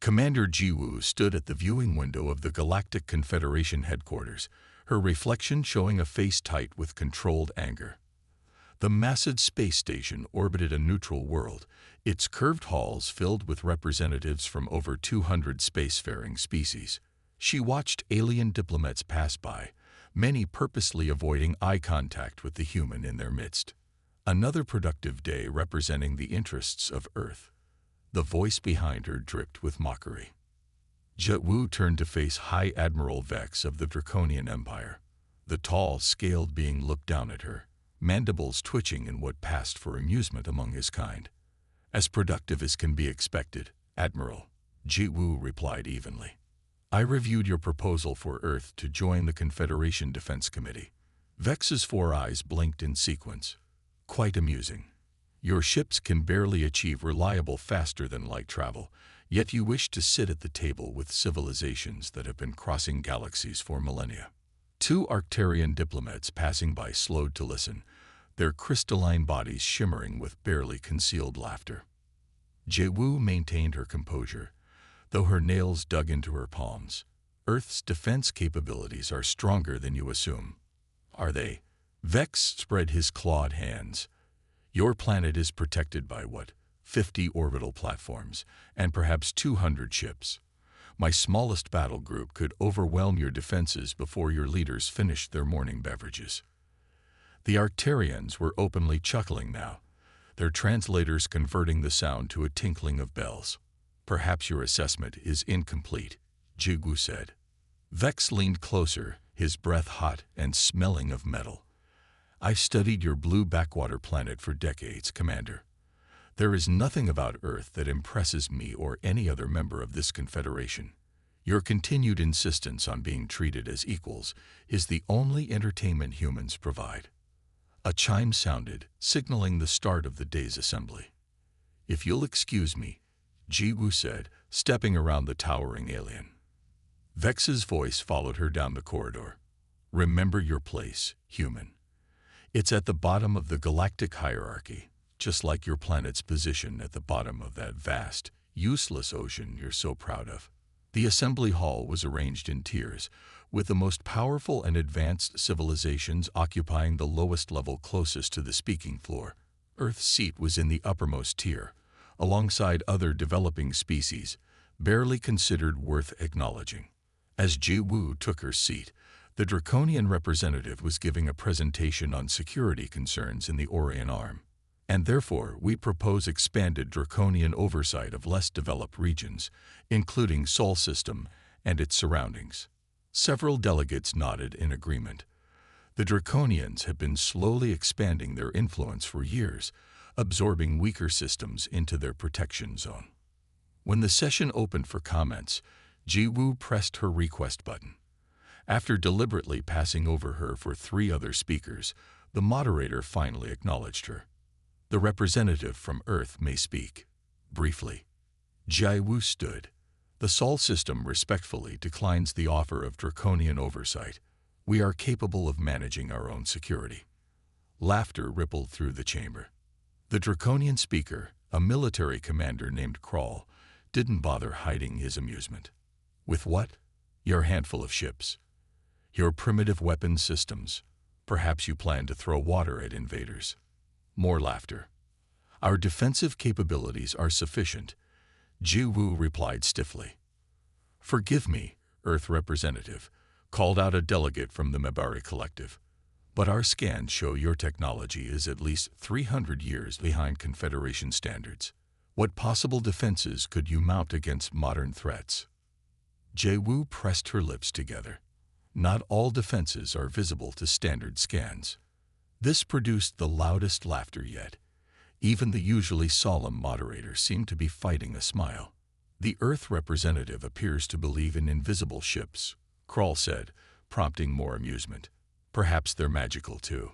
Commander Jiwoo stood at the viewing window of the Galactic Confederation headquarters, her reflection showing a face tight with controlled anger. The massive space station orbited a neutral world, its curved halls filled with representatives from over 200 spacefaring species. She watched alien diplomats pass by, many purposely avoiding eye contact with the human in their midst. Another productive day representing the interests of Earth. The voice behind her dripped with mockery. Jiwoo turned to face High Admiral Vex of the Draconian Empire. The tall, scaled being looked down at her, mandibles twitching in what passed for amusement among his kind. "As productive as can be expected, Admiral," Jiwoo replied evenly. "I reviewed your proposal for Earth to join the Confederation Defense Committee." Vex's 4 eyes blinked in sequence. "Quite amusing. Your ships can barely achieve reliable faster-than-light travel, yet you wish to sit at the table with civilizations that have been crossing galaxies for millennia." 2 Arcturian diplomats passing by slowed to listen, their crystalline bodies shimmering with barely concealed laughter. Jiwoo maintained her composure, though her nails dug into her palms. "Earth's defense capabilities are stronger than you assume." "Are they?" Vex spread his clawed hands. "Your planet is protected by, 50 orbital platforms, and perhaps 200 ships. My smallest battle group could overwhelm your defenses before your leaders finished their morning beverages." The Arcturians were openly chuckling now, their translators converting the sound to a tinkling of bells. "Perhaps your assessment is incomplete," Jiwoo said. Vex leaned closer, his breath hot and smelling of metal. "I've studied your blue backwater planet for decades, Commander. There is nothing about Earth that impresses me or any other member of this confederation. Your continued insistence on being treated as equals is the only entertainment humans provide." A chime sounded, signaling the start of the day's assembly. "If you'll excuse me," Jiwoo said, stepping around the towering alien. Vex's voice followed her down the corridor. "Remember your place, human. It's at the bottom of the galactic hierarchy, just like your planet's position at the bottom of that vast, useless ocean you're so proud of." The assembly hall was arranged in tiers, with the most powerful and advanced civilizations occupying the lowest level closest to the speaking floor. Earth's seat was in the uppermost tier, alongside other developing species, barely considered worth acknowledging. As Jiwoo took her seat, the Draconian representative was giving a presentation on security concerns in the Orion Arm. "And therefore, we propose expanded Draconian oversight of less developed regions, including Sol System and its surroundings." Several delegates nodded in agreement. The Draconians have been slowly expanding their influence for years, absorbing weaker systems into their protection zone. When the session opened for comments, Jiwoo pressed her request button. After deliberately passing over her for 3 other speakers, the moderator finally acknowledged her. "The representative from Earth may speak." Briefly. Jiwoo stood. "The Sol System respectfully declines the offer of Draconian oversight. We are capable of managing our own security." Laughter rippled through the chamber. The Draconian speaker, a military commander named Kral, didn't bother hiding his amusement. "With what? Your handful of ships. Your primitive weapon systems. Perhaps you plan to throw water at invaders." More laughter. "Our defensive capabilities are sufficient," Jiwoo replied stiffly. "Forgive me, Earth representative," called out a delegate from the Mabari Collective, "but our scans show your technology is at least 300 years behind Confederation standards. What possible defenses could you mount against modern threats?" Jiwoo pressed her lips together. "Not all defenses are visible to standard scans." This produced the loudest laughter yet. Even the usually solemn moderator seemed to be fighting a smile. "The Earth representative appears to believe in invisible ships," Kral said, prompting more amusement. "Perhaps they're magical too."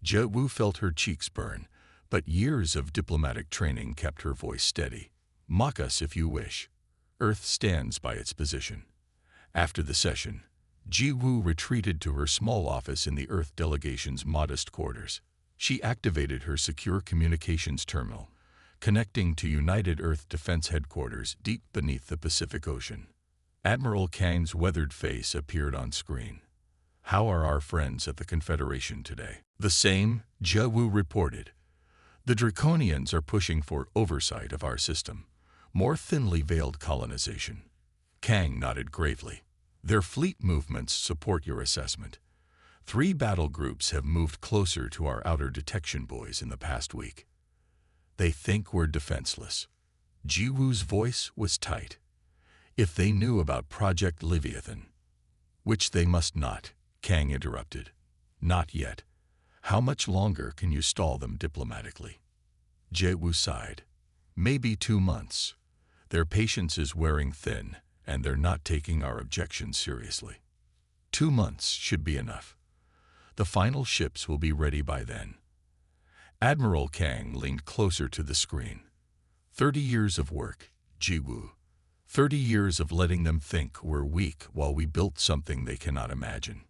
Jiwoo felt her cheeks burn, but years of diplomatic training kept her voice steady. "Mock us if you wish. Earth stands by its position." After the session, Jiwoo retreated to her small office in the Earth delegation's modest quarters. She activated her secure communications terminal, connecting to United Earth Defense Headquarters deep beneath the Pacific Ocean. Admiral Kang's weathered face appeared on screen. "How are our friends at the Confederation today?" "The same," Jia-Wu reported. "The Draconians are pushing for oversight of our system, more thinly veiled colonization." Kang nodded gravely. "Their fleet movements support your assessment. 3 battle groups have moved closer to our outer detection buoys in the past week. They think we're defenseless." Ji-Wu's voice was tight. "If they knew about Project Leviathan—" "Which they must not," Kang interrupted. "Not yet. How much longer can you stall them diplomatically?" Ji-Wu sighed. "Maybe 2 months. Their patience is wearing thin, and they're not taking our objections seriously. 2 months should be enough. The final ships will be ready by then." Admiral Kang leaned closer to the screen. 30 years of work, Ji-Wu. 30 years of letting them think we're weak while we built something they cannot imagine.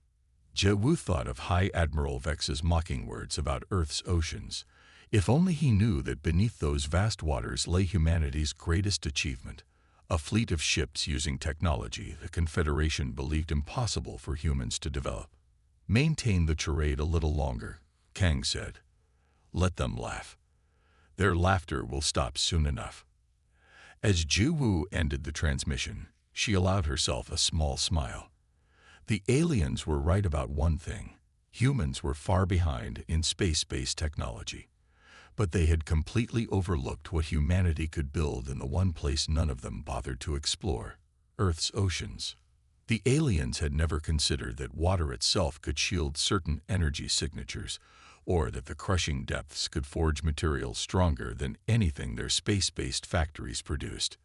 Ji-Wu thought of High Admiral Vex's mocking words about Earth's oceans. If only he knew that beneath those vast waters lay humanity's greatest achievement, a fleet of ships using technology the Confederation believed impossible for humans to develop. "Maintain the charade a little longer," Kang said. "Let them laugh. Their laughter will stop soon enough." As Ji-Wu ended the transmission, she allowed herself a small smile. The aliens were right about one thing. Humans were far behind in space-based technology. But they had completely overlooked what humanity could build in the one place none of them bothered to explore: Earth's oceans. The aliens had never considered that water itself could shield certain energy signatures, or that the crushing depths could forge materials stronger than anything their space-based factories produced.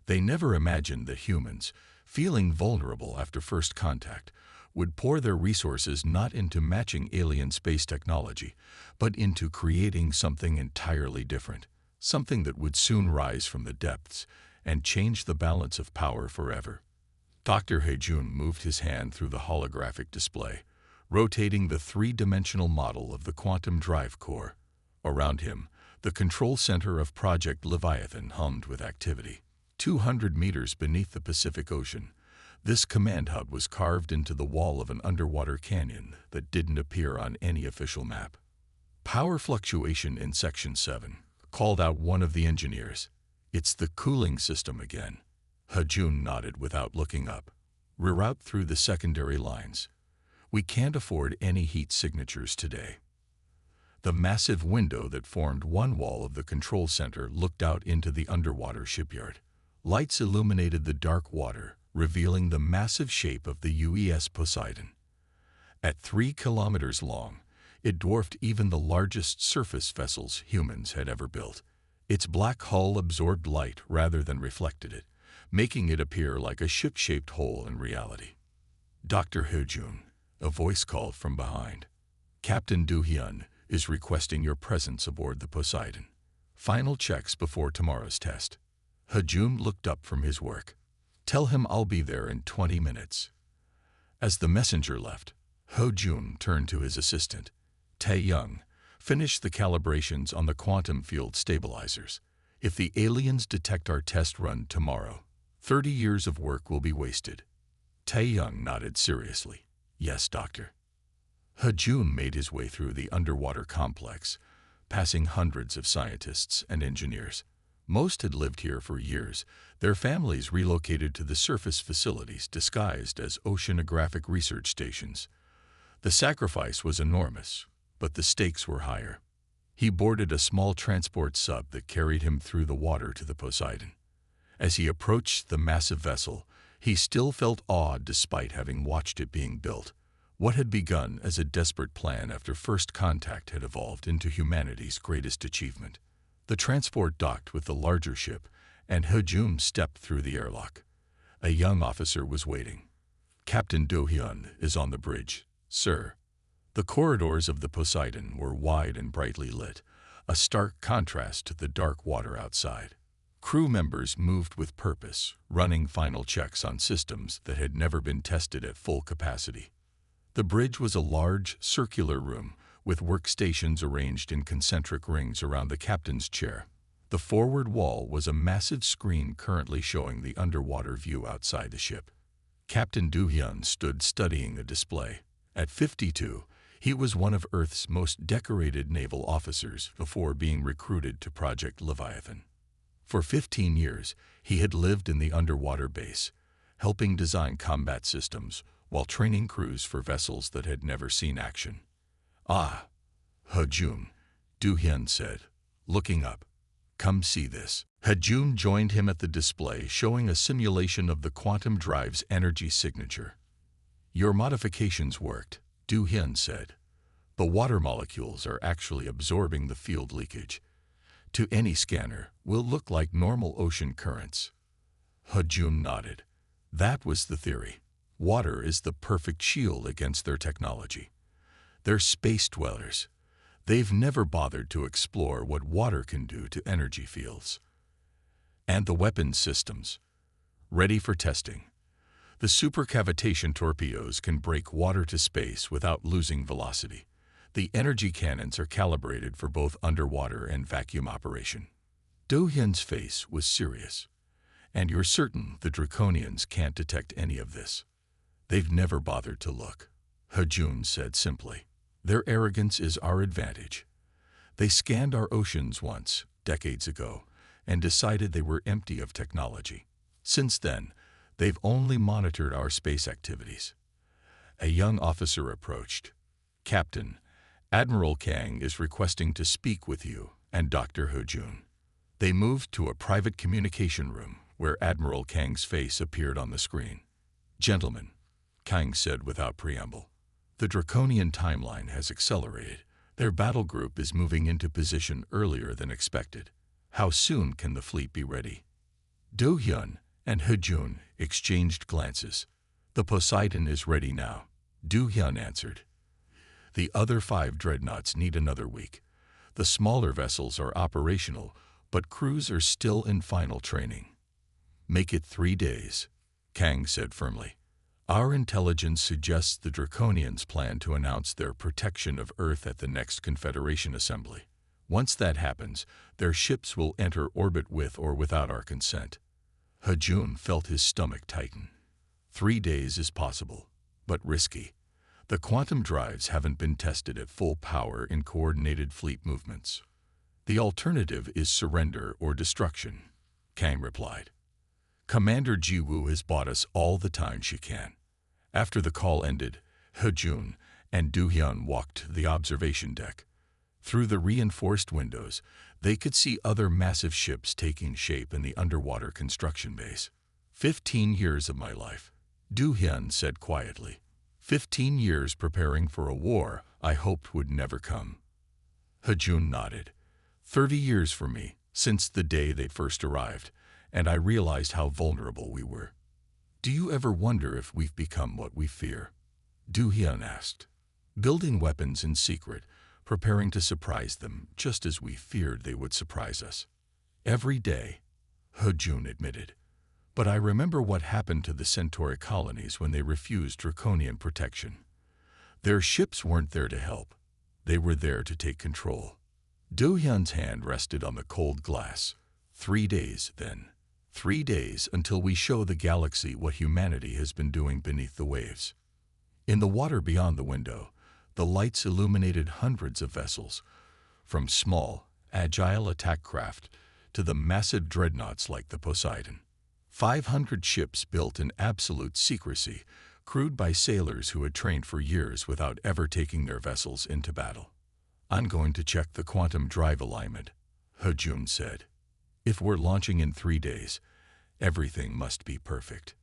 They never imagined that humans, feeling vulnerable after first contact, would pour their resources not into matching alien space technology, but into creating something entirely different, something that would soon rise from the depths and change the balance of power forever. Dr. Hejun moved his hand through the holographic display, rotating the 3-dimensional model of the quantum drive core. Around him, the control center of Project Leviathan hummed with activity. 200 meters beneath the Pacific Ocean, this command hub was carved into the wall of an underwater canyon that didn't appear on any official map. "Power fluctuation in Section 7, called out one of the engineers. "It's the cooling system again." Hejun nodded without looking up. "Reroute through the secondary lines. We can't afford any heat signatures today." The massive window that formed one wall of the control center looked out into the underwater shipyard. Lights illuminated the dark water, revealing the massive shape of the UES Poseidon. At 3 kilometers long, it dwarfed even the largest surface vessels humans had ever built. Its black hull absorbed light rather than reflected it, making it appear like a ship-shaped hole in reality. "Dr. Hejun," a voice called from behind. "Captain Du-hyun is requesting your presence aboard the Poseidon. Final checks before tomorrow's test." Hejun looked up from his work. "Tell him I'll be there in 20 minutes. As the messenger left, Hejun turned to his assistant. "Tae-young, finish the calibrations on the quantum field stabilizers. If the aliens detect our test run tomorrow, 30 years of work will be wasted." Tae-young nodded seriously. "Yes, Doctor." Hejun made his way through the underwater complex, passing hundreds of scientists and engineers. Most had lived here for years, their families relocated to the surface facilities disguised as oceanographic research stations. The sacrifice was enormous, but the stakes were higher. He boarded a small transport sub that carried him through the water to the Poseidon. As he approached the massive vessel, he still felt awed despite having watched it being built. What had begun as a desperate plan after first contact had evolved into humanity's greatest achievement. The transport docked with the larger ship, and Hejun stepped through the airlock. A young officer was waiting. "Captain Do-hyun is on the bridge, sir." The corridors of the Poseidon were wide and brightly lit, a stark contrast to the dark water outside. Crew members moved with purpose, running final checks on systems that had never been tested at full capacity. The bridge was a large, circular room, with workstations arranged in concentric rings around the captain's chair. The forward wall was a massive screen currently showing the underwater view outside the ship. Captain Do-hyun stood studying the display. At 52, he was one of Earth's most decorated naval officers before being recruited to Project Leviathan. For 15 years, he had lived in the underwater base, helping design combat systems while training crews for vessels that had never seen action. "Ah, Hejun," Do-hyun said, looking up. "Come see this." Hejun joined him at the display, showing a simulation of the quantum drive's energy signature. "Your modifications worked," Do-hyun said. "The water molecules are actually absorbing the field leakage. To any scanner, will look like normal ocean currents." Hejun nodded. That was the theory. Water is the perfect shield against their technology. They're space dwellers. They've never bothered to explore what water can do to energy fields. And the weapons systems. Ready for testing. The supercavitation torpedoes can break water to space without losing velocity. The energy cannons are calibrated for both underwater and vacuum operation. Do-hyun's face was serious. "And you're certain the Draconians can't detect any of this?" "They've never bothered to look," Hejun said simply. "Their arrogance is our advantage. They scanned our oceans once, decades ago, and decided they were empty of technology. Since then, they've only monitored our space activities." A young officer approached. "Captain, Admiral Kang is requesting to speak with you and Dr. Hejun." They moved to a private communication room where Admiral Kang's face appeared on the screen. "Gentlemen," Kang said without preamble, "the Draconian timeline has accelerated. Their battle group is moving into position earlier than expected. How soon can the fleet be ready?" Do-hyun and Hejun exchanged glances. "The Poseidon is ready now," Do-hyun answered. "The other 5 dreadnoughts need another week. The smaller vessels are operational, but crews are still in final training." "Make it 3 days," Kang said firmly. "Our intelligence suggests the Draconians plan to announce their protection of Earth at the next Confederation Assembly. Once that happens, their ships will enter orbit with or without our consent." Hejun felt his stomach tighten. 3 days is possible, but risky. The quantum drives haven't been tested at full power in coordinated fleet movements. "The alternative is surrender or destruction," Kang replied. "Commander Jiwoo has bought us all the time she can." After the call ended, Hejun and Do-hyun walked to the observation deck. Through the reinforced windows, they could see other massive ships taking shape in the underwater construction base. 15 years of my life," Do-hyun said quietly. 15 years preparing for a war I hoped would never come." Hejun nodded. 30 years for me, since the day they first arrived, and I realized how vulnerable we were." "Do you ever wonder if we've become what we fear?" Do-hyun asked. "Building weapons in secret, preparing to surprise them, just as we feared they would surprise us." "Every day," Hejun admitted. "But I remember what happened to the Centauri colonies when they refused Draconian protection. Their ships weren't there to help. They were there to take control." Do-hyun's hand rested on the cold glass. 3 days, then. 3 days until we show the galaxy what humanity has been doing beneath the waves. In the water beyond the window, the lights illuminated hundreds of vessels, from small, agile attack craft to the massive dreadnoughts like the Poseidon. 500 ships built in absolute secrecy, crewed by sailors who had trained for years without ever taking their vessels into battle. "I'm going to check the quantum drive alignment," Hejun said. "If we're launching in 3 days, everything must be perfect."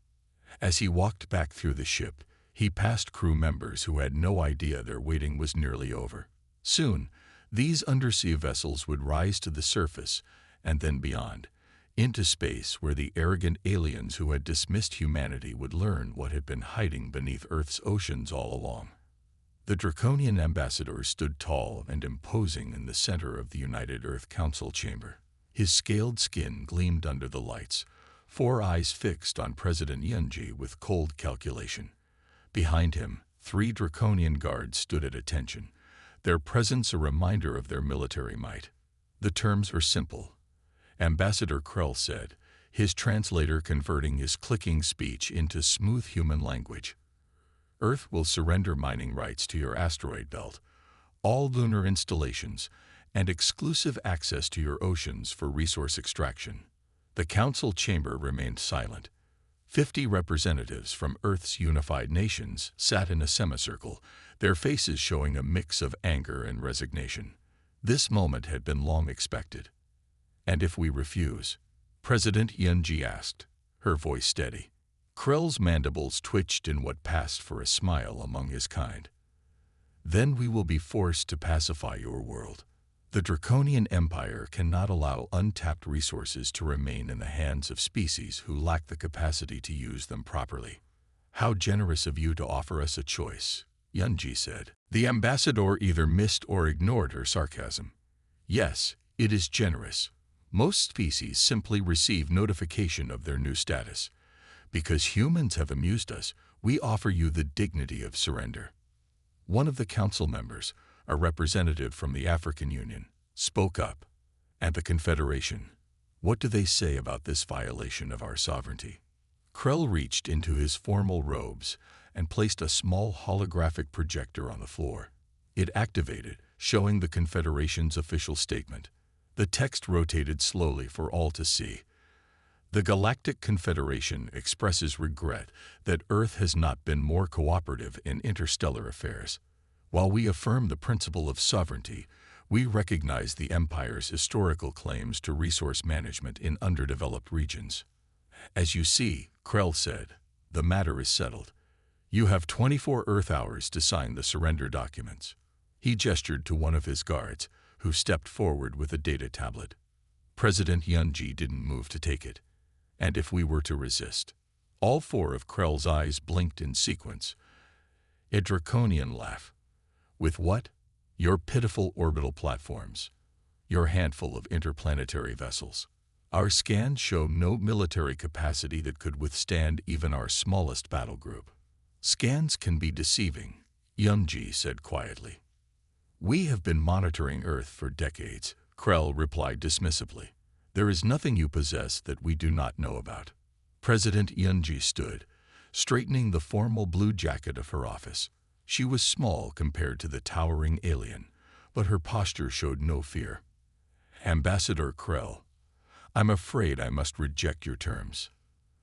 As he walked back through the ship, he passed crew members who had no idea their waiting was nearly over. Soon, these undersea vessels would rise to the surface, and then beyond, into space where the arrogant aliens who had dismissed humanity would learn what had been hiding beneath Earth's oceans all along. The Draconian ambassador stood tall and imposing in the center of the United Earth Council chamber. His scaled skin gleamed under the lights, 4 eyes fixed on President Yunji with cold calculation. Behind him, 3 Draconian guards stood at attention, their presence a reminder of their military might. The terms are simple. Ambassador Krell said, his translator converting his clicking speech into smooth human language. Earth will surrender mining rights to your asteroid belt, all lunar installations, and exclusive access to your oceans for resource extraction. The council chamber remained silent. 50 representatives from Earth's unified nations sat in a semicircle, their faces showing a mix of anger and resignation. This moment had been long expected. "And if we refuse?" President Yunji asked, her voice steady. Krell's mandibles twitched in what passed for a smile among his kind. "Then we will be forced to pacify your world. The Draconian Empire cannot allow untapped resources to remain in the hands of species who lack the capacity to use them properly." "How generous of you to offer us a choice," Yunji said. The ambassador either missed or ignored her sarcasm. "Yes, it is generous. Most species simply receive notification of their new status. Because humans have amused us, we offer you the dignity of surrender." One of the council members, a representative from the African Union, spoke up. "And the Confederation? What do they say about this violation of our sovereignty?" Krell reached into his formal robes and placed a small holographic projector on the floor. It activated, showing the Confederation's official statement. The text rotated slowly for all to see. "The Galactic Confederation expresses regret that Earth has not been more cooperative in interstellar affairs. While we affirm the principle of sovereignty, we recognize the Empire's historical claims to resource management in underdeveloped regions." "As you see," Krell said, "the matter is settled. You have 24 Earth hours to sign the surrender documents." He gestured to one of his guards, who stepped forward with a data tablet. President Yunji didn't move to take it. "And if we were to resist?" All 4 of Krell's eyes blinked in sequence. A draconian laugh. "With what? Your pitiful orbital platforms. Your handful of interplanetary vessels. Our scans show no military capacity that could withstand even our smallest battle group." "Scans can be deceiving," Yunji said quietly. "We have been monitoring Earth for decades," Krell replied dismissively. "There is nothing you possess that we do not know about." President Yunji stood, straightening the formal blue jacket of her office. She was small compared to the towering alien, but her posture showed no fear. "Ambassador Krell, I'm afraid I must reject your terms."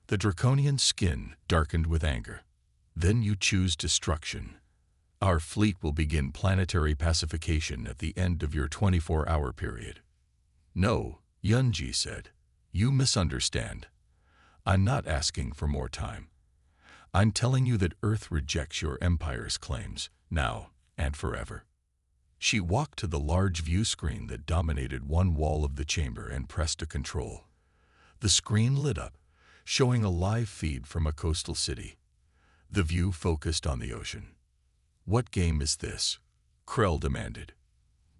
The draconian skin darkened with anger. "Then you choose destruction. Our fleet will begin planetary pacification at the end of your 24-hour period." "No," Yunji said. "You misunderstand. I'm not asking for more time. I'm telling you that Earth rejects your Empire's claims, now and forever." She walked to the large view screen that dominated one wall of the chamber and pressed a control. The screen lit up, showing a live feed from a coastal city. The view focused on the ocean. "What game is this?" Krell demanded.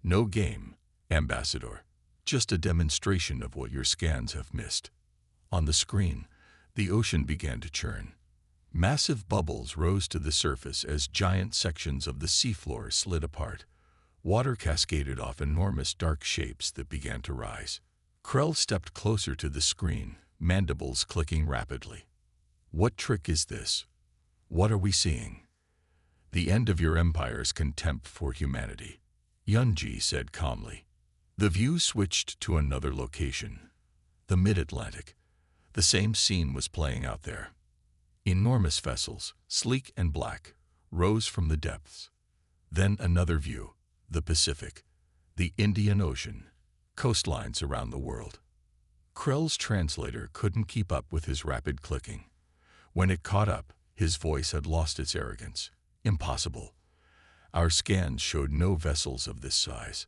"No game, Ambassador. Just a demonstration of what your scans have missed." On the screen, the ocean began to churn. Massive bubbles rose to the surface as giant sections of the seafloor slid apart. Water cascaded off enormous dark shapes that began to rise. Krell stepped closer to the screen, mandibles clicking rapidly. "What trick is this? What are we seeing?" "The end of your Empire's contempt for humanity," Yunji said calmly. The view switched to another location. The Mid-Atlantic. The same scene was playing out there. Enormous vessels, sleek and black, rose from the depths. Then another view, the Pacific, the Indian Ocean, coastlines around the world. Krell's translator couldn't keep up with his rapid clicking. When it caught up, his voice had lost its arrogance. "Impossible. Our scans showed no vessels of this size.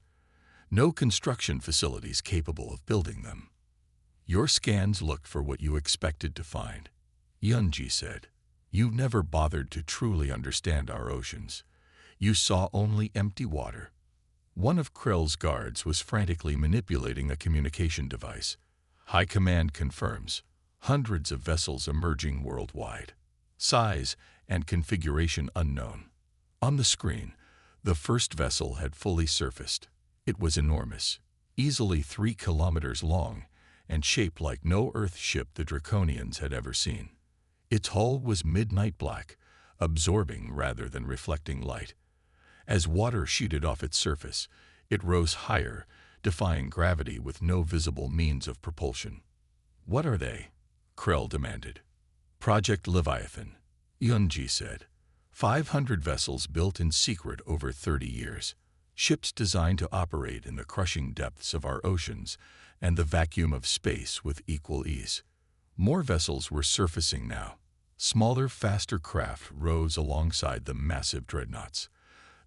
No construction facilities capable of building them. Your scans looked for what you expected to find," Yunji said. "You've never bothered to truly understand our oceans. You saw only empty water." One of Krell's guards was frantically manipulating a communication device. "High Command confirms. Hundreds of vessels emerging worldwide. Size and configuration unknown." On the screen, the first vessel had fully surfaced. It was enormous, easily 3 kilometers long, and shaped like no Earth ship the Draconians had ever seen. Its hull was midnight black, absorbing rather than reflecting light. As water sheeted off its surface, it rose higher, defying gravity with no visible means of propulsion. "What are they?" Krell demanded. "Project Leviathan," Yunji said. 500 vessels built in secret over 30 years. Ships designed to operate in the crushing depths of our oceans and the vacuum of space with equal ease. More vessels were surfacing now. Smaller, faster craft rose alongside the massive dreadnoughts.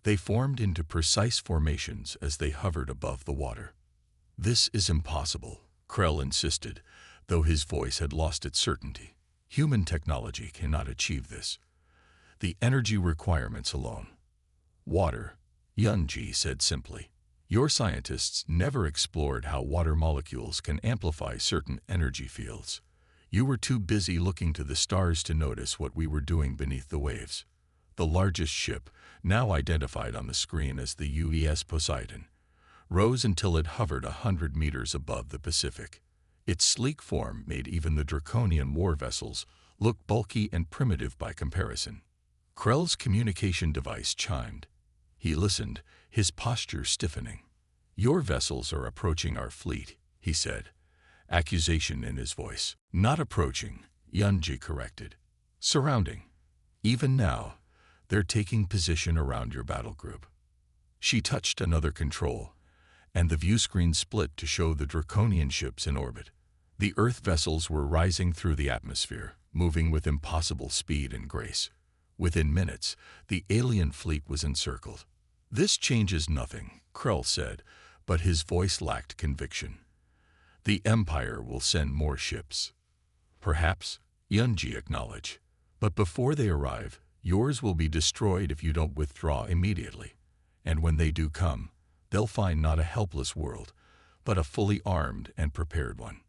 They formed into precise formations as they hovered above the water. "This is impossible," Krell insisted, though his voice had lost its certainty. "Human technology cannot achieve this. The energy requirements alone." "Water," Yunji said simply. "Your scientists never explored how water molecules can amplify certain energy fields. You were too busy looking to the stars to notice what we were doing beneath the waves." The largest ship, now identified on the screen as the UES Poseidon, rose until it hovered 100 meters above the Pacific. Its sleek form made even the Draconian war vessels look bulky and primitive by comparison. Krell's communication device chimed. He listened, his posture stiffening. "Your vessels are approaching our fleet," he said, accusation in his voice. "Not approaching," Yunji corrected. "Surrounding. Even now, they're taking position around your battle group." She touched another control, and the view screen split to show the Draconian ships in orbit. The Earth vessels were rising through the atmosphere, moving with impossible speed and grace. Within minutes, the alien fleet was encircled. "This changes nothing," Krell said, but his voice lacked conviction. "The Empire will send more ships." "Perhaps," Yunji acknowledged. "But before they arrive, yours will be destroyed if you don't withdraw immediately. And when they do come, they'll find not a helpless world, but a fully armed and prepared one."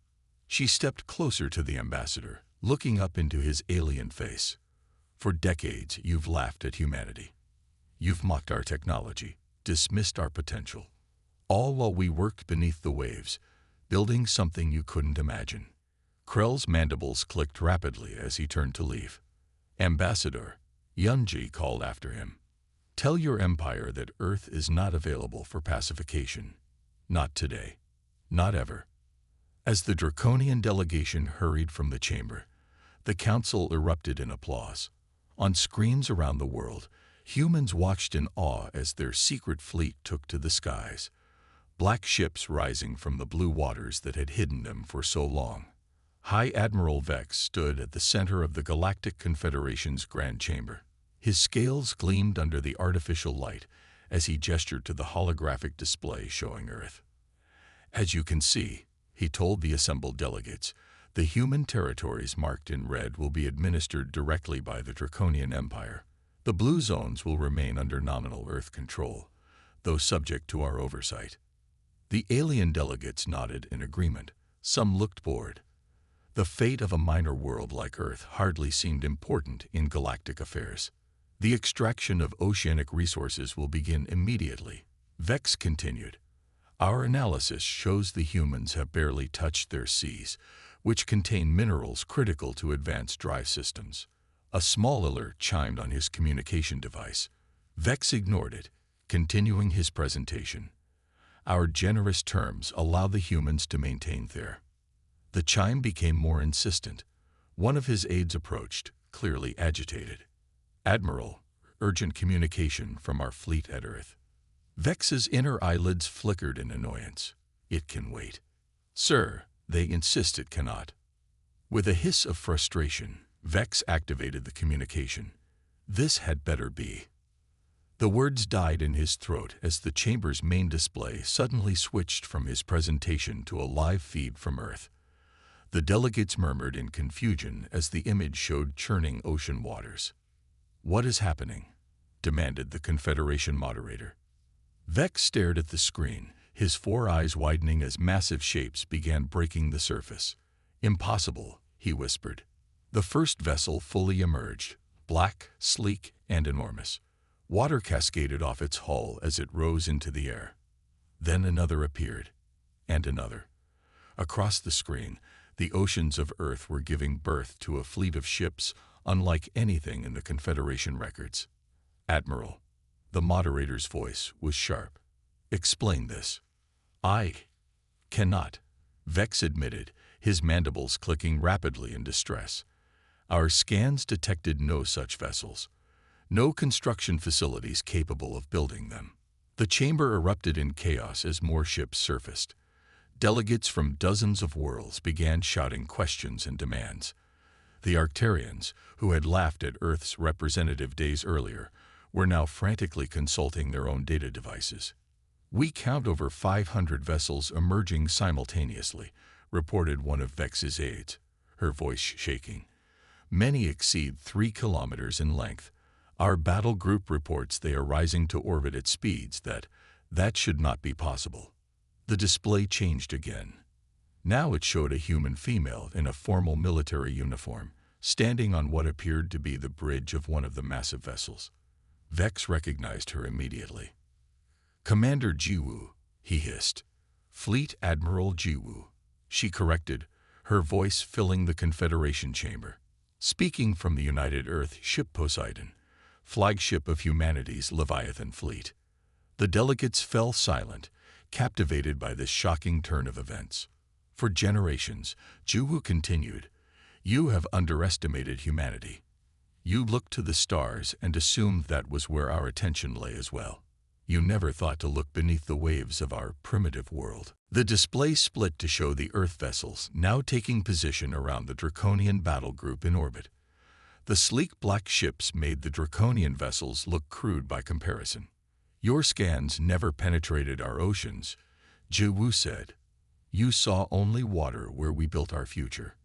She stepped closer to the ambassador, looking up into his alien face. "For decades, you've laughed at humanity. You've mocked our technology, dismissed our potential, all while we worked beneath the waves, building something you couldn't imagine." Krell's mandibles clicked rapidly as he turned to leave. "Ambassador," Yunji called after him, "tell your empire that Earth is not available for pacification. Not today. Not ever." As the Draconian delegation hurried from the chamber, the council erupted in applause. On screens around the world, humans watched in awe as their secret fleet took to the skies, black ships rising from the blue waters that had hidden them for so long. High Admiral Vex stood at the center of the Galactic Confederation's Grand Chamber. His scales gleamed under the artificial light as he gestured to the holographic display showing Earth. "As you can see," he told the assembled delegates, "the human territories marked in red will be administered directly by the Draconian Empire. The blue zones will remain under nominal Earth control, though subject to our oversight." The alien delegates nodded in agreement. Some looked bored. The fate of a minor world like Earth hardly seemed important in galactic affairs. "The extraction of oceanic resources will begin immediately," Vex continued. "Our analysis shows the humans have barely touched their seas, which contain minerals critical to advanced drive systems." A small alert chimed on his communication device. Vex ignored it, continuing his presentation. "Our generous terms allow the humans to maintain there." The chime became more insistent. One of his aides approached, clearly agitated. "Admiral, urgent communication from our fleet at Earth." Vex's inner eyelids flickered in annoyance. "It can wait." "Sir, they insist it cannot." With a hiss of frustration, Vex activated the communication. "This had better be." The words died in his throat as the chamber's main display suddenly switched from his presentation to a live feed from Earth. The delegates murmured in confusion as the image showed churning ocean waters. "What is happening?" demanded the Confederation moderator. Vex stared at the screen, his four eyes widening as massive shapes began breaking the surface. "Impossible," he whispered. The first vessel fully emerged, black, sleek, and enormous. Water cascaded off its hull as it rose into the air. Then another appeared, and another. Across the screen, the oceans of Earth were giving birth to a fleet of ships unlike anything in the Confederation records. Admiral, the moderator's voice was sharp. Explain this. I cannot, Vex admitted, his mandibles clicking rapidly in distress. Our scans detected no such vessels. No construction facilities capable of building them. The chamber erupted in chaos as more ships surfaced. Delegates from dozens of worlds began shouting questions and demands. The Arcturians, who had laughed at Earth's representative days earlier, were now frantically consulting their own data devices. We count over 500 vessels emerging simultaneously, reported one of Vex's aides, her voice shaking. Many exceed 3 kilometers in length. Our battle group reports they are rising to orbit at speeds that should not be possible. The display changed again. Now it showed a human female in a formal military uniform, standing on what appeared to be the bridge of one of the massive vessels. Vex recognized her immediately. Commander Jiwoo, he hissed. Fleet Admiral Jiwoo, she corrected, her voice filling the Confederation chamber. Speaking from the United Earth ship Poseidon, flagship of humanity's Leviathan fleet. The delegates fell silent, captivated by this shocking turn of events. For generations, Jiwoo continued, you have underestimated humanity. You looked to the stars and assumed that was where our attention lay as well. You never thought to look beneath the waves of our primitive world. The display split to show the Earth vessels now taking position around the Draconian battle group in orbit. The sleek black ships made the Draconian vessels look crude by comparison. Your scans never penetrated our oceans, Jiwoo said. You saw only water where we built our future.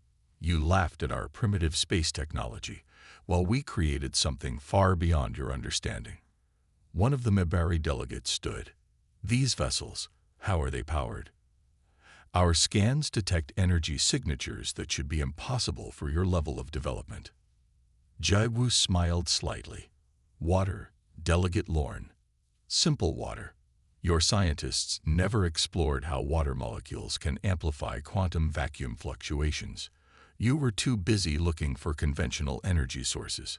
You laughed at our primitive space technology, while we created something far beyond your understanding. One of the Mibari delegates stood. These vessels, how are they powered? Our scans detect energy signatures that should be impossible for your level of development. Jiwoo smiled slightly. Water, Delegate Lorne. Simple water. Your scientists never explored how water molecules can amplify quantum vacuum fluctuations. You were too busy looking for conventional energy sources.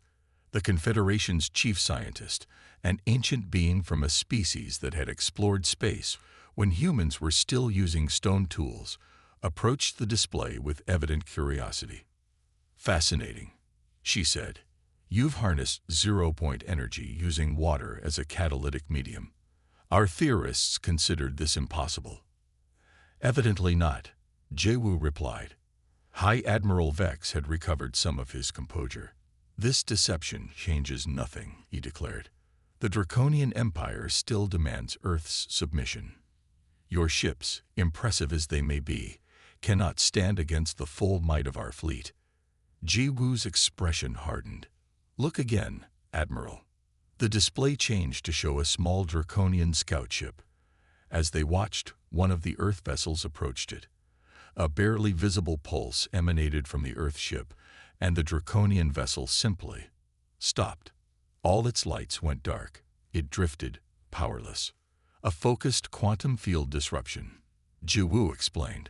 The Confederation's chief scientist, an ancient being from a species that had explored space when humans were still using stone tools, approached the display with evident curiosity. Fascinating, she said. You've harnessed zero-point energy using water as a catalytic medium. Our theorists considered this impossible. Evidently not, Jiwoo replied. High Admiral Vex had recovered some of his composure. This deception changes nothing, he declared. The Draconian Empire still demands Earth's submission. Your ships, impressive as they may be, cannot stand against the full might of our fleet. Jiwoo's expression hardened. Look again, Admiral. The display changed to show a small Draconian scout ship. As they watched, one of the Earth vessels approached it. A barely visible pulse emanated from the Earth ship, and the Draconian vessel simply stopped. All its lights went dark. It drifted, powerless. A focused quantum field disruption, Jiwoo explained.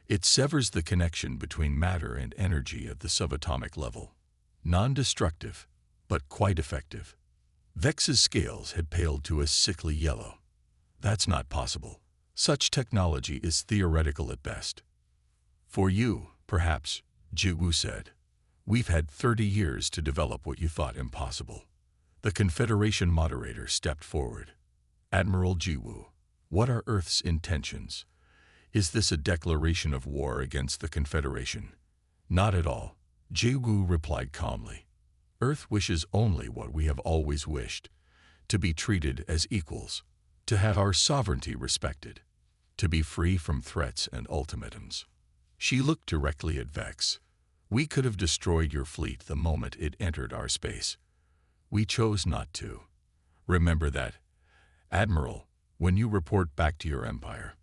It severs the connection between matter and energy at the subatomic level. Non-destructive, but quite effective. Vex's scales had paled to a sickly yellow. That's not possible. Such technology is theoretical at best. For you, perhaps, Jiwoo said. We've had 30 years to develop what you thought impossible. The Confederation moderator stepped forward. Admiral Jiwoo, what are Earth's intentions? Is this a declaration of war against the Confederation? Not at all, Jiwoo replied calmly. Earth wishes only what we have always wished, to be treated as equals, to have our sovereignty respected, to be free from threats and ultimatums. She looked directly at Vex. We could have destroyed your fleet the moment it entered our space. We chose not to. Remember that, Admiral, when you report back to your empire.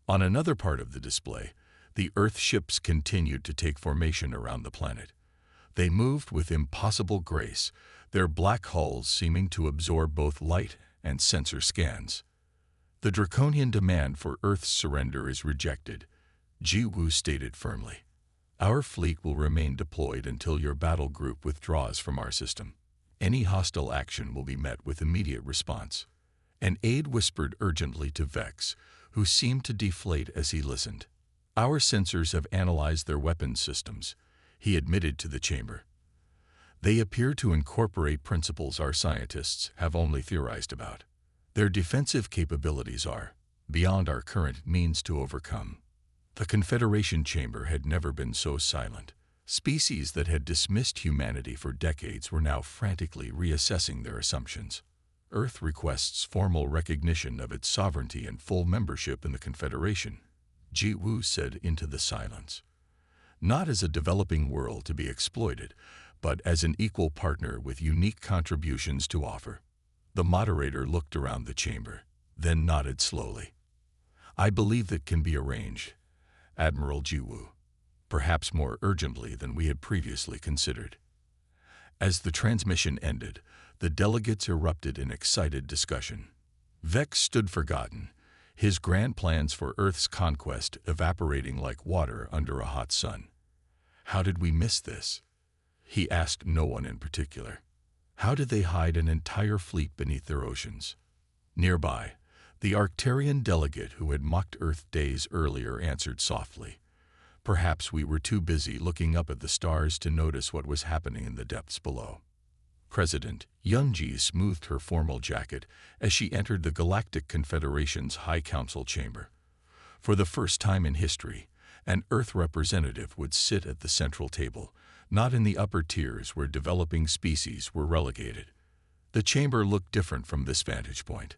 On another part of the display, the Earth ships continued to take formation around the planet. They moved with impossible grace, their black hulls seeming to absorb both light and sensor scans. The draconian demand for Earth's surrender is rejected, Ji Woo stated firmly. Our fleet will remain deployed until your battle group withdraws from our system. Any hostile action will be met with immediate response. An aide whispered urgently to Vex, who seemed to deflate as he listened. Our sensors have analyzed their weapons systems, he admitted to the chamber. They appear to incorporate principles our scientists have only theorized about. Their defensive capabilities are beyond our current means to overcome. The Confederation chamber had never been so silent. Species that had dismissed humanity for decades were now frantically reassessing their assumptions. Earth requests formal recognition of its sovereignty and full membership in the Confederation, Ji Woo said into the silence. Not as a developing world to be exploited, but as an equal partner with unique contributions to offer. The moderator looked around the chamber, then nodded slowly. I believe that can be arranged, Admiral Ji Woo, perhaps more urgently than we had previously considered. As the transmission ended, the delegates erupted in excited discussion. Vex stood forgotten, his grand plans for Earth's conquest evaporating like water under a hot sun. How did we miss this? He asked no one in particular. How did they hide an entire fleet beneath their oceans? Nearby, the Arcturian delegate who had mocked Earth days earlier answered softly. Perhaps we were too busy looking up at the stars to notice what was happening in the depths below. President Yunji smoothed her formal jacket as she entered the Galactic Confederation's High Council chamber. For the first time in history, an Earth representative would sit at the central table, not in the upper tiers where developing species were relegated. The chamber looked different from this vantage point.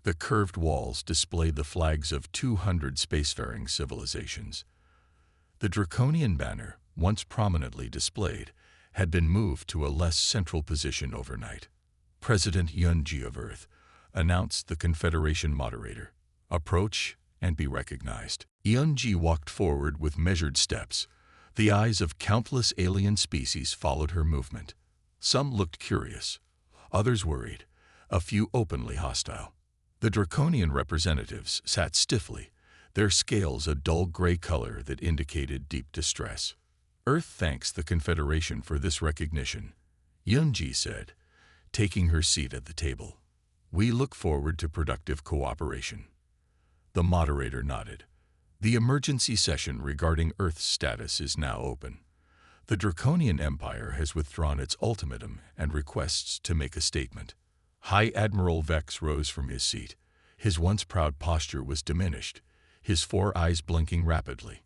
The curved walls displayed the flags of 200 spacefaring civilizations. The draconian banner, once prominently displayed, had been moved to a less central position overnight. President Yunji of Earth announced the Confederation moderator. Approach and be recognized. Yunji walked forward with measured steps. The eyes of countless alien species followed her movement. Some looked curious, others worried, a few openly hostile. The draconian representatives sat stiffly, their scales a dull gray color that indicated deep distress. Earth thanks the Confederation for this recognition, Yunji said, taking her seat at the table. We look forward to productive cooperation. The moderator nodded. The emergency session regarding Earth's status is now open. The Draconian Empire has withdrawn its ultimatum and requests to make a statement. High Admiral Vex rose from his seat. His once proud posture was diminished, his 4 eyes blinking rapidly.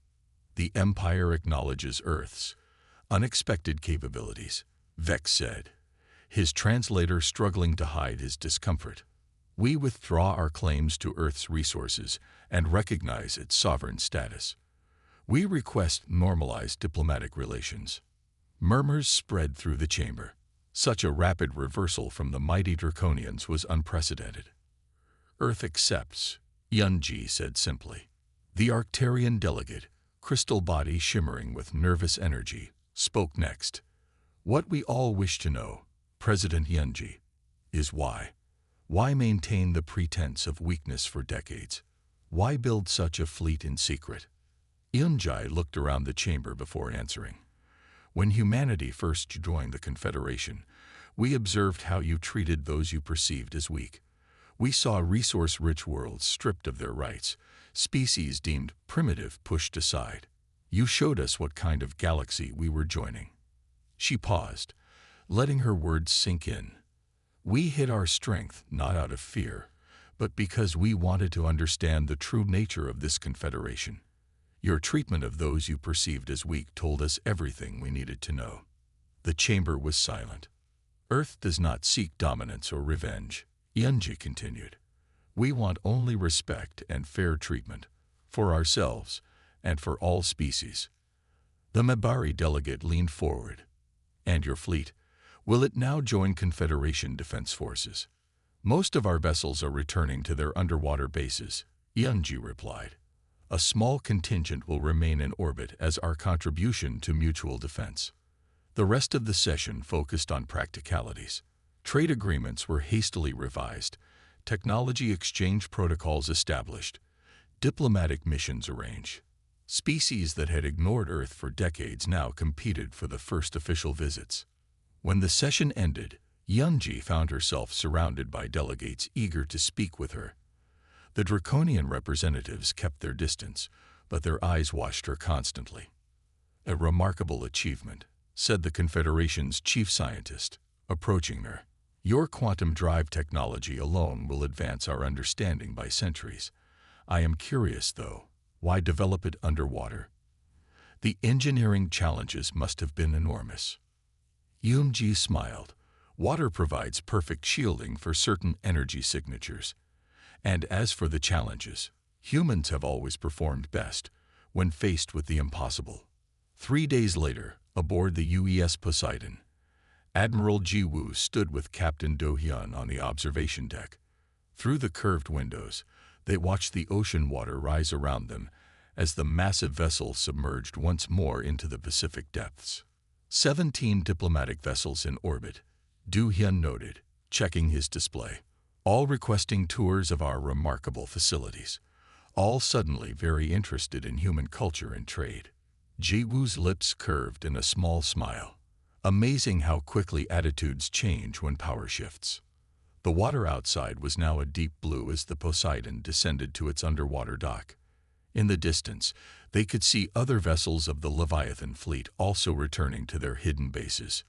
The Empire acknowledges Earth's unexpected capabilities, Vex said, his translator struggling to hide his discomfort. We withdraw our claims to Earth's resources and recognize its sovereign status. We request normalized diplomatic relations. Murmurs spread through the chamber. Such a rapid reversal from the mighty Draconians was unprecedented. Earth accepts, Yunji said simply. The Arcturian delegate, crystal body shimmering with nervous energy, spoke next. What we all wish to know, President Yunji, is why. Why maintain the pretense of weakness for decades? Why build such a fleet in secret? Yunji looked around the chamber before answering. When humanity first joined the Confederation, we observed how you treated those you perceived as weak. We saw resource-rich worlds stripped of their rights, species deemed primitive pushed aside. You showed us what kind of galaxy we were joining. She paused, letting her words sink in. We hid our strength not out of fear, but because we wanted to understand the true nature of this confederation. Your treatment of those you perceived as weak told us everything we needed to know. The chamber was silent. Earth does not seek dominance or revenge, Yunji continued. We want only respect and fair treatment, for ourselves and for all species. The Mabari delegate leaned forward. And your fleet? Will it now join Confederation Defense Forces? Most of our vessels are returning to their underwater bases, Yunji replied. A small contingent will remain in orbit as our contribution to mutual defense. The rest of the session focused on practicalities. Trade agreements were hastily revised, technology exchange protocols established, diplomatic missions arranged. Species that had ignored Earth for decades now competed for the first official visits. When the session ended, Yunji found herself surrounded by delegates eager to speak with her. The draconian representatives kept their distance, but their eyes watched her constantly. "A remarkable achievement," said the Confederation's chief scientist, approaching her. "Your quantum drive technology alone will advance our understanding by centuries. I am curious, though, why develop it underwater? The engineering challenges must have been enormous." Yunji smiled. "Water provides perfect shielding for certain energy signatures. And as for the challenges, humans have always performed best when faced with the impossible." 3 days later, aboard the UES Poseidon, Admiral Jiwoo stood with Captain Do-hyun on the observation deck. Through the curved windows, they watched the ocean water rise around them as the massive vessel submerged once more into the Pacific depths. 17 diplomatic vessels in orbit, Do-hyun noted, checking his display, all requesting tours of our remarkable facilities, all suddenly very interested in human culture and trade. Jiwoo's lips curved in a small smile. Amazing how quickly attitudes change when power shifts. The water outside was now a deep blue as the Poseidon descended to its underwater dock. In the distance, they could see other vessels of the Leviathan fleet also returning to their hidden bases.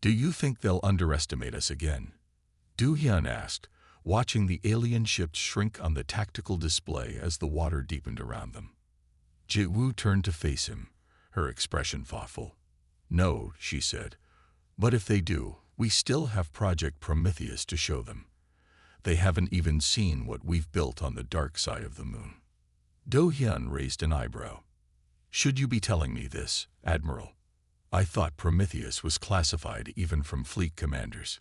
"Do you think they'll underestimate us again?" Do-hyun asked, watching the alien ships shrink on the tactical display as the water deepened around them. Jiwoo turned to face him, her expression thoughtful. "No," she said, "but if they do, we still have Project Prometheus to show them. They haven't even seen what we've built on the dark side of the moon." Do-hyun raised an eyebrow. "Should you be telling me this, Admiral? I thought Prometheus was classified even from fleet commanders."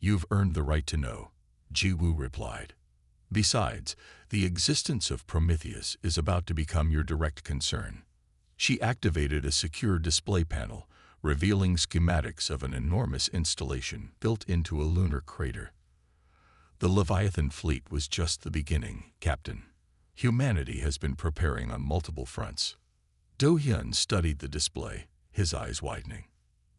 "You've earned the right to know," Jiwoo replied. "Besides, the existence of Prometheus is about to become your direct concern." She activated a secure display panel, revealing schematics of an enormous installation built into a lunar crater. "The Leviathan fleet was just the beginning, Captain. Humanity has been preparing on multiple fronts." Do-hyun studied the display, his eyes widening.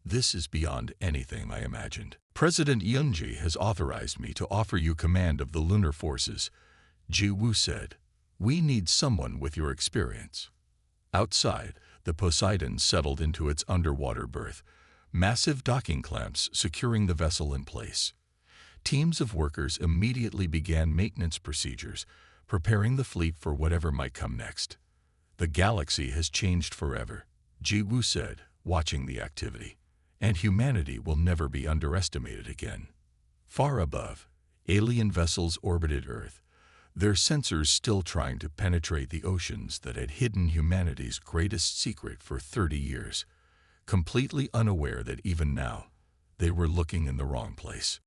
"This is beyond anything I imagined. President Yunji has authorized me to offer you command of the lunar forces," Jiwoo said. "We need someone with your experience." Outside, the Poseidon settled into its underwater berth, massive docking clamps securing the vessel in place. Teams of workers immediately began maintenance procedures, preparing the fleet for whatever might come next. "The galaxy has changed forever," Jiwoo said, watching the activity, "and humanity will never be underestimated again." Far above, alien vessels orbited Earth, their sensors still trying to penetrate the oceans that had hidden humanity's greatest secret for 30 years, completely unaware that even now, they were looking in the wrong place.